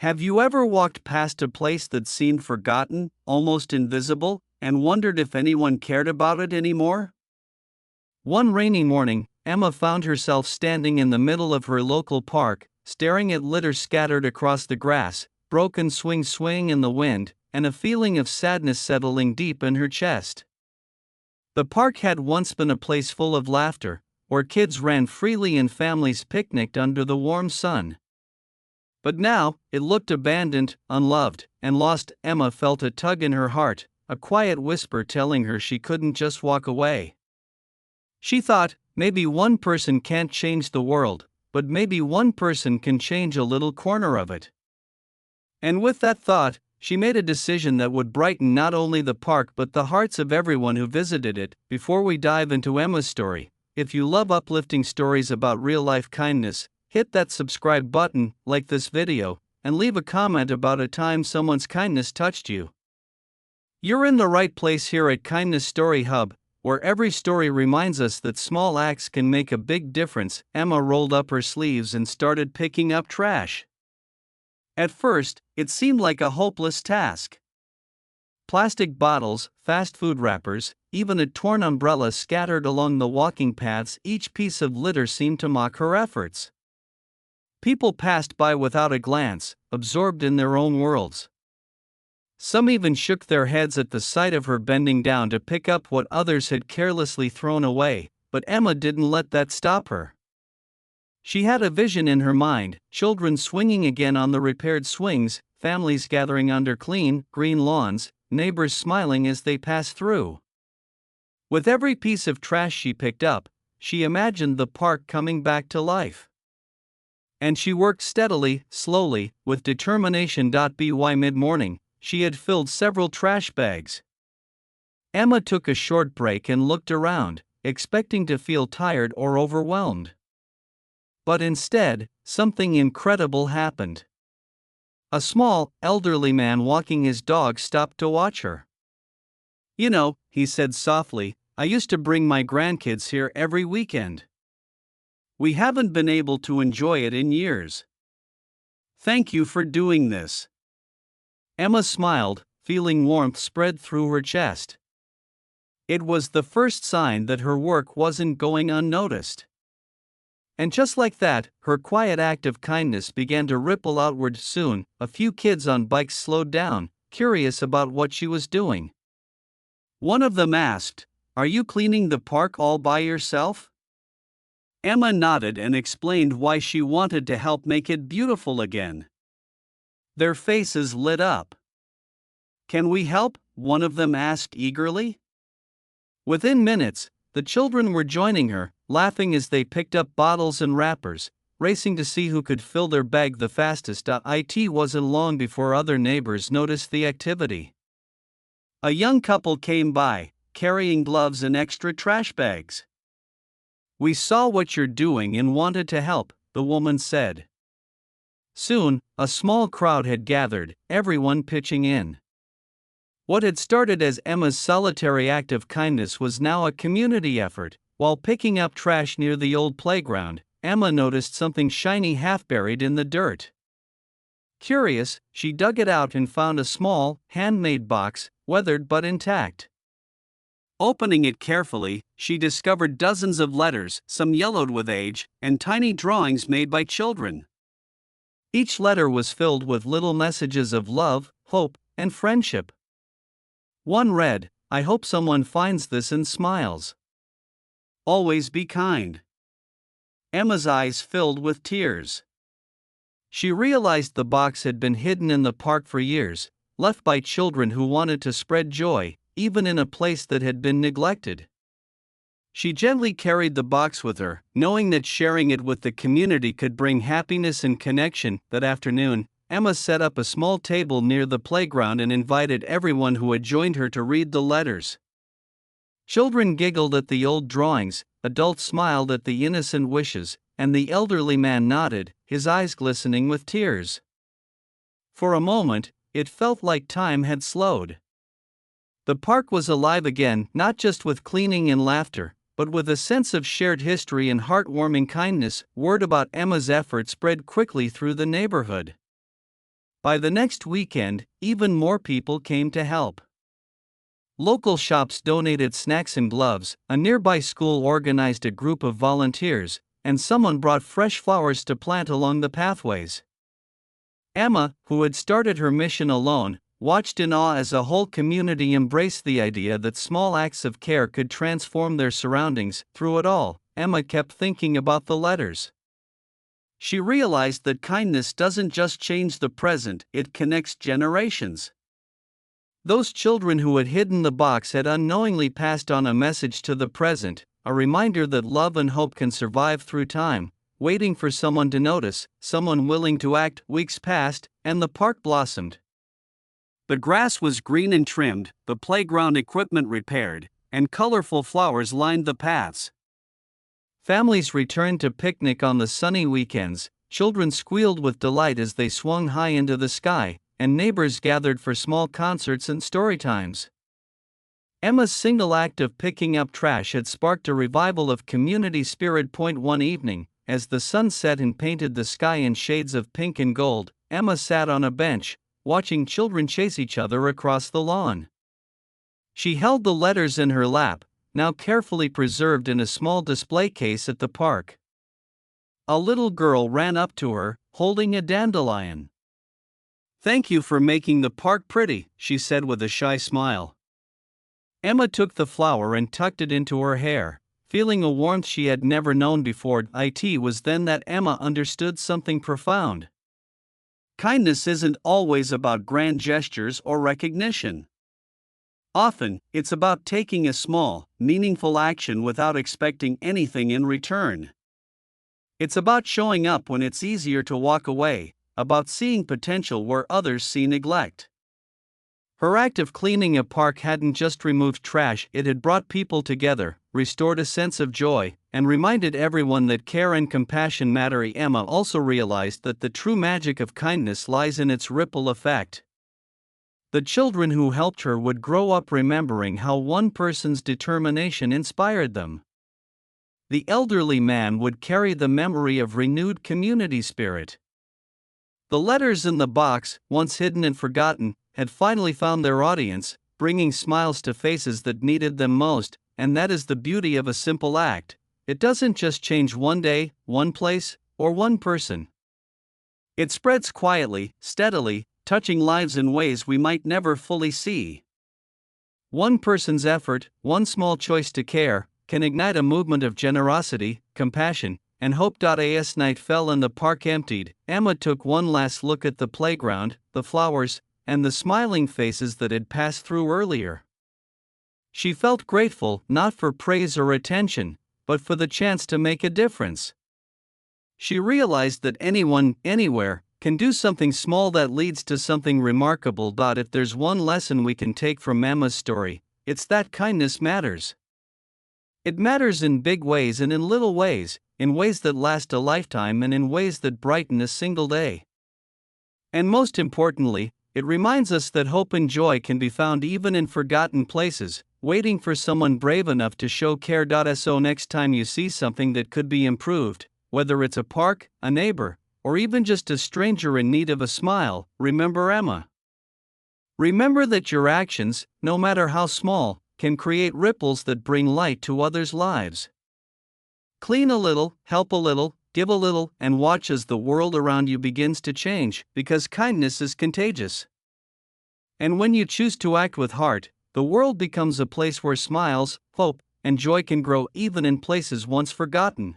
Have you ever walked past a place that seemed forgotten, almost invisible, and wondered if anyone cared about it anymore? One rainy morning, Emma found herself standing in the middle of her local park, staring at litter scattered across the grass, broken swings swaying in the wind, and a feeling of sadness settling deep in her chest. The park had once been a place full of laughter, where kids ran freely and families picnicked under the warm sun. But now, it looked abandoned, unloved, and lost. Emma felt a tug in her heart, a quiet whisper telling her she couldn't just walk away. She thought, maybe one person can't change the world, but maybe one person can change a little corner of it. And with that thought, she made a decision that would brighten not only the park but the hearts of everyone who visited it. Before we dive into Emma's story, if you love uplifting stories about real-life kindness, hit that subscribe button, like this video, and leave a comment about a time someone's kindness touched you. You're in the right place here at Kindness Story Hub, where every story reminds us that small acts can make a big difference. Emma rolled up her sleeves and started picking up trash. At first, it seemed like a hopeless task. Plastic bottles, fast food wrappers, even a torn umbrella scattered along the walking paths. Each piece of litter seemed to mock her efforts. People passed by without a glance, absorbed in their own worlds. Some even shook their heads at the sight of her bending down to pick up what others had carelessly thrown away, but Emma didn't let that stop her. She had a vision in her mind: children swinging again on the repaired swings, families gathering under clean, green lawns, neighbors smiling as they passed through. With every piece of trash she picked up, she imagined the park coming back to life. And she worked steadily, slowly, with determination. By mid-morning, she had filled several trash bags. Emma took a short break and looked around, expecting to feel tired or overwhelmed. But instead, something incredible happened. A small, elderly man walking his dog stopped to watch her. "You know," he said softly, "I used to bring my grandkids here every weekend. We haven't been able to enjoy it in years. Thank you for doing this." Emma smiled, feeling warmth spread through her chest. It was the first sign that her work wasn't going unnoticed. And just like that, her quiet act of kindness began to ripple outward. Soon, a few kids on bikes slowed down, curious about what she was doing. One of them asked, "Are you cleaning the park all by yourself?" Emma nodded and explained why she wanted to help make it beautiful again. Their faces lit up. "Can we help?" one of them asked eagerly. Within minutes, the children were joining her, laughing as they picked up bottles and wrappers, racing to see who could fill their bag the fastest. It wasn't long before other neighbors noticed the activity. A young couple came by, carrying gloves and extra trash bags. "We saw what you're doing and wanted to help," the woman said. Soon, a small crowd had gathered, everyone pitching in. What had started as Emma's solitary act of kindness was now a community effort. While picking up trash near the old playground, Emma noticed something shiny half buried in the dirt. Curious, she dug it out and found a small, handmade box, weathered but intact. Opening it carefully, she discovered dozens of letters, some yellowed with age, and tiny drawings made by children. Each letter was filled with little messages of love, hope, and friendship. One read, "I hope someone finds this and smiles. Always be kind." Emma's eyes filled with tears. She realized the box had been hidden in the park for years, left by children who wanted to spread joy, even in a place that had been neglected. She gently carried the box with her, knowing that sharing it with the community could bring happiness and connection. That afternoon, Emma set up a small table near the playground and invited everyone who had joined her to read the letters. Children giggled at the old drawings, adults smiled at the innocent wishes, and the elderly man nodded, his eyes glistening with tears. For a moment, it felt like time had slowed. The park was alive again, not just with cleaning and laughter, but with a sense of shared history and heartwarming kindness. Word about Emma's effort spread quickly through the neighborhood. By the next weekend, even more people came to help. Local shops donated snacks and gloves, a nearby school organized a group of volunteers, and someone brought fresh flowers to plant along the pathways. Emma, who had started her mission alone, watched in awe as a whole community embraced the idea that small acts of care could transform their surroundings. Through it all, Emma kept thinking about the letters. She realized that kindness doesn't just change the present, it connects generations. Those children who had hidden the box had unknowingly passed on a message to the present, a reminder that love and hope can survive through time, waiting for someone to notice, someone willing to act. Weeks passed, and the park blossomed. The grass was green and trimmed, the playground equipment repaired, and colorful flowers lined the paths. Families returned to picnic on the sunny weekends, children squealed with delight as they swung high into the sky, and neighbors gathered for small concerts and story times. Emma's single act of picking up trash had sparked a revival of community spirit. One evening, as the sun set and painted the sky in shades of pink and gold, Emma sat on a bench, watching children chase each other across the lawn. She held the letters in her lap, now carefully preserved in a small display case at the park. A little girl ran up to her, holding a dandelion. "Thank you for making the park pretty," she said with a shy smile. Emma took the flower and tucked it into her hair, feeling a warmth she had never known before. It was then that Emma understood something profound. Kindness isn't always about grand gestures or recognition. Often, it's about taking a small, meaningful action without expecting anything in return. It's about showing up when it's easier to walk away, about seeing potential where others see neglect. Her act of cleaning a park hadn't just removed trash, it had brought people together, restored a sense of joy, and reminded everyone that care and compassion matter. Emma also realized that the true magic of kindness lies in its ripple effect. The children who helped her would grow up remembering how one person's determination inspired them. The elderly man would carry the memory of renewed community spirit. The letters in the box, once hidden and forgotten, had finally found their audience, bringing smiles to faces that needed them most, and that is the beauty of a simple act. It doesn't just change one day, one place, or one person. It spreads quietly, steadily, touching lives in ways we might never fully see. One person's effort, one small choice to care, can ignite a movement of generosity, compassion, and hope. As night fell and the park emptied, Emma took one last look at the playground, the flowers, and the smiling faces that had passed through earlier. She felt grateful not for praise or attention, but for the chance to make a difference. She realized that anyone, anywhere, can do something small that leads to something remarkable. If there's one lesson we can take from Emma's story, it's that kindness matters. It matters in big ways and in little ways, in ways that last a lifetime and in ways that brighten a single day. And most importantly, it reminds us that hope and joy can be found even in forgotten places, waiting for someone brave enough to show care. So next time you see something that could be improved, whether it's a park, a neighbor, or even just a stranger in need of a smile, remember Emma. Remember that your actions, no matter how small, can create ripples that bring light to others' lives. Clean a little, help a little, give a little, and watch as the world around you begins to change, because kindness is contagious. And when you choose to act with heart, the world becomes a place where smiles, hope, and joy can grow even in places once forgotten.